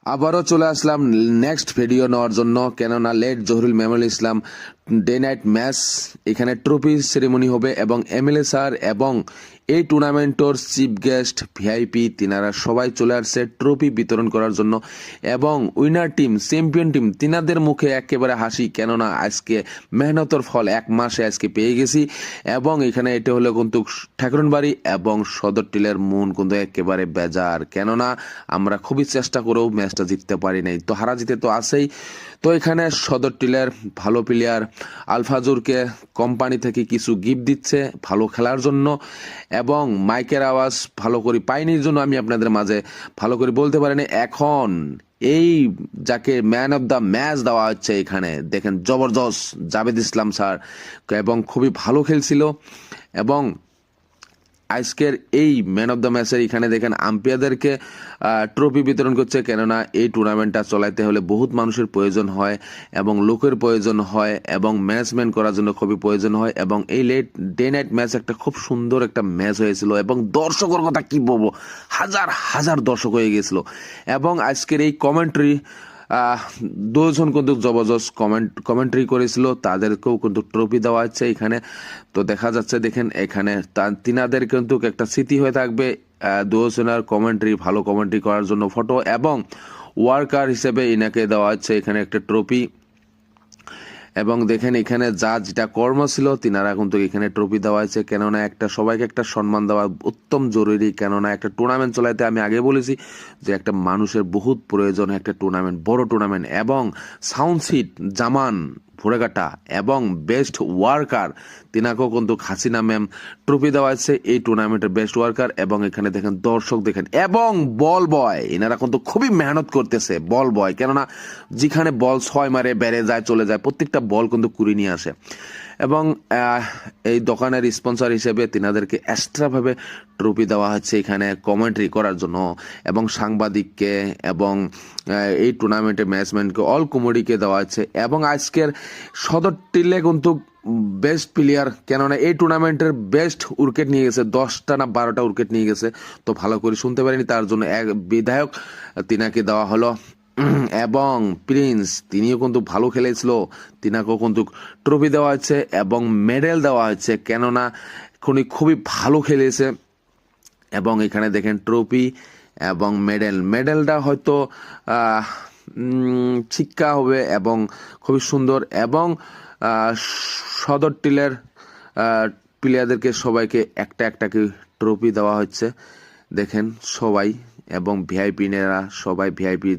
আবারও চলে আসলাম next video নেওয়ার জন্য, কেননা লেট জহুরুল মেমোরিয়াল ইসলাম ডে নাইট ম্যাচ, এখানে ট্রফি সেরেমনি হবে এবং এমএলএ স্যার এবং এই টুর্নামেন্টর চিফ গেস্ট ভিআইপি তিনারা সবাই চলে আসছে ট্রফি বিতরণ করার জন্য। এবং উইনার টিম, চ্যাম্পিয়ন টিম, তিনাদের মুখে একেবারে হাসি, কেননা আজকে মেহনতর ফল এক মাসে আজকে পেয়ে গেছি। এবং এখানে এটা হলো কিন্তু ঠাকুরনবাড়ি এবং সদর টিলের মন কিন্তু একেবারে বেজার, কেননা আমরা খুবই চেষ্টা করেও ম্যাচটা জিততে পারি নাই। তো হারা জিতে তো আছেই। তো এখানে সদর টিলের ভালো প্লেয়ার আলফাজুরকে কোম্পানি থেকে কিছু গিফট দিচ্ছে ভালো খেলার জন্য, এবং মাইকের আওয়াজ ভালো করে পাইনির জন্য আমি আপনাদের মাঝে ভালো করে বলতে পারিনি। এখন এই যাকে ম্যান অফ দ্য ম্যাচ দেওয়া হচ্ছে, এখানে দেখেন জবরদস্ত জাভেদ ইসলাম স্যার, এবং খুবই ভালো খেলছিল। এবং আজকের এই ম্যান অফ দ্য ম্যাচের এখানে দেখেন আম্পায়ারদেরকে ট্রফি বিতরণ করছে, কেননা এই টুর্নামেন্টটা চলাইতে হলে বহুত মানুষের প্রয়োজন হয় এবং লোকের প্রয়োজন হয় এবং ম্যানেজমেন্ট করার জন্য খুবই প্রয়োজন হয়। এবং এই লেট ডে নাইট ম্যাচ একটা খুব সুন্দর একটা ম্যাচ হয়েছিল এবং দর্শকের কথা কি বলবো, হাজার হাজার দর্শক হয়ে গেছিল। এবং আজকের এই কমেন্ট্রি দুজন কিন্তু জবরদস্ত কমেন্ট্রি করেছিল, তাদেরকেও কিন্তু ট্রফি দেওয়া হচ্ছে এখানে। তো দেখা যাচ্ছে দেখেন এখানে তিনাদের কিন্তু একটা স্মৃতি হয়ে থাকবে দুজনের কমেন্ট্রি, ভালো কমেন্ট্রি করার জন্য ফটো, এবং ওয়ার্কার হিসেবে ইনাকে দেওয়া হচ্ছে এখানে একটা ট্রফি। এবং দেখেন এখানে যা যেটা কর্ম ছিল তিনারা কিন্তু এখানে ট্রফি দেওয়া হয়েছে, কেননা একটা সবাইকে একটা সম্মান দেওয়া উত্তম জরুরি। কেননা একটা টুর্নামেন্ট চলাইতে আমি আগে বলেছি যে একটা মানুষের বহুত প্রয়োজন, একটা টুর্নামেন্ট বড় টুর্নামেন্ট। এবং সাউন্ড সিট জামান ভোরেঘাটা এবং বেস্ট ওয়ার্কার তিনাকেও কিন্তু হাসিনা ম্যাম ট্রফি দেওয়া হয়েছে এই টুর্নামেন্টের বেস্ট ওয়ার্কার। এবং এখানে দেখেন দর্শক দেখেন, এবং বল বয় এনারা কিন্তু খুবই মেহনত করতেছে। বল বয়, কেননা যেখানে বল 6 মারে বেড়ে যায় চলে যায়, প্রত্যেকটা বল কিন্তু কুড়ি নিয়ে আসে। এবং এই দোকানের স্পন্সর হিসেবে তিনাদেরকে এক্সট্রাভাবে ট্রফি দেওয়া হচ্ছে এখানে কমেন্ট্রি করার জন্য, এবং সাংবাদিককে এবং এই টুর্নামেন্টের ম্যানেজমেন্টকে অল কমিটিকে দেওয়া হচ্ছে। এবং আজকের সদর টিলে কিন্তু বেস্ট প্লেয়ার, কেননা এই টুর্নামেন্টের বেস্ট উইকেট নিয়ে গেছে, 10টা না 12টা উইকেট নিয়ে গেছে। তো ভালো করে শুনতে পারিনি, তার জন্য এক বিধায়ক তিনাকে দেওয়া হলো। এবং প্রিন্স তিনিও কিন্তু ভালো খেলেছিল, তিনাকেও কিন্তু ট্রফি দেওয়া হচ্ছে এবং মেডেল দেওয়া হচ্ছে, কেননা খুবই ভালো খেলেছে। এবং এখানে দেখেন ট্রফি এবং মেডেলটা হয়তো শিক্ষা হবে এবং খুবই সুন্দর। এবং সদর টিলের প্লেয়ারদেরকে সবাইকে একটা একটা ট্রফি দেওয়া হচ্ছে, দেখেন সবাই। এবং ভিআইপি নেরা সবাই ভিআইপি